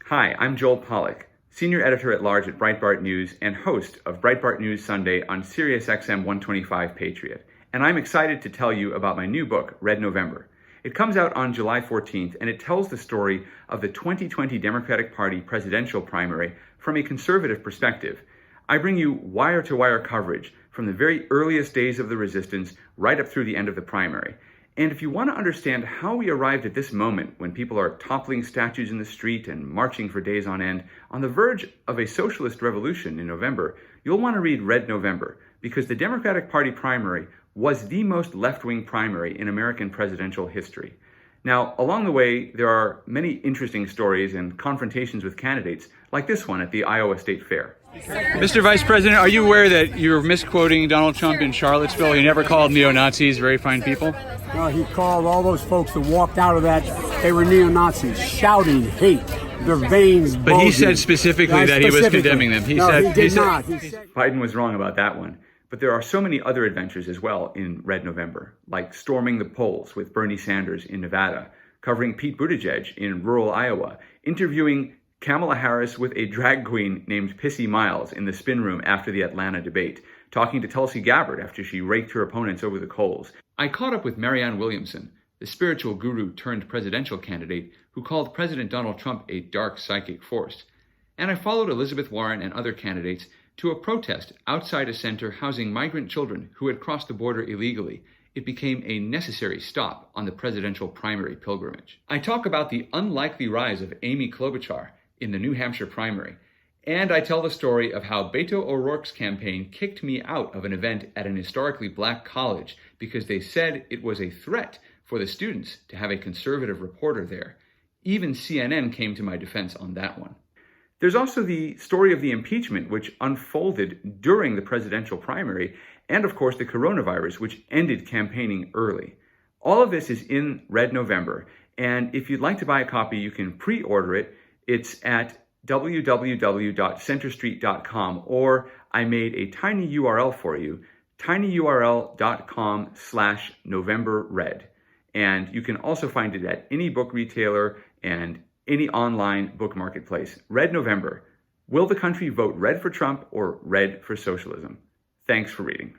Hi, I'm Joel Pollak, Senior Editor-at-Large at Breitbart News and host of Breitbart News Sunday on SiriusXM 125 Patriot. And I'm excited to tell you about my new book, Red November. It comes out on July 14th, and it tells the story of the 2020 Democratic Party presidential primary from a conservative perspective. I bring you wire-to-wire coverage from the very earliest days of the resistance right up through the end of the primary. And if you want to understand how we arrived at this moment when people are toppling statues in the street and marching for days on end on the verge of a socialist revolution in November, you'll want to read Red November, because the Democratic Party primary was the most left-wing primary in American presidential history. Now, along the way, there are many interesting stories and confrontations with candidates, like this one at the Iowa State Fair. Mr. Vice President, are you aware that you're misquoting Donald Trump in Charlottesville? He never called neo-Nazis very fine people. No, he called all those folks that walked out of that, they were neo-Nazis, shouting hate, their veins bulging. But he said specifically that he was condemning them. He did not. Biden was wrong about that one. But there are so many other adventures as well in Red November, like storming the polls with Bernie Sanders in Nevada, covering Pete Buttigieg in rural Iowa, interviewing Kamala Harris with a drag queen named Pissy Miles in the spin room after the Atlanta debate, talking to Tulsi Gabbard after she raked her opponents over the coals. I caught up with Marianne Williamson, the spiritual guru turned presidential candidate who called President Donald Trump a dark psychic force. And I followed Elizabeth Warren and other candidates to a protest outside a center housing migrant children who had crossed the border illegally. It became a necessary stop on the presidential primary pilgrimage. I talk about the unlikely rise of Amy Klobuchar in the New Hampshire primary, and I tell the story of how Beto O'Rourke's campaign kicked me out of an event at an historically black college because they said it was a threat for the students to have a conservative reporter there. Even CNN came to my defense on that one. There's also the story of the impeachment, which unfolded during the presidential primary, and of course the coronavirus, which ended campaigning early. All of this is in Red November, and if you'd like to buy a copy, you can pre-order it. It's at www.centerstreet.com, or I made a tiny URL for you, tinyurl.com/NovemberRed. And you can also find it at any book retailer and any online book marketplace. Red November. Will the country vote red for Trump or red for socialism? Thanks for reading.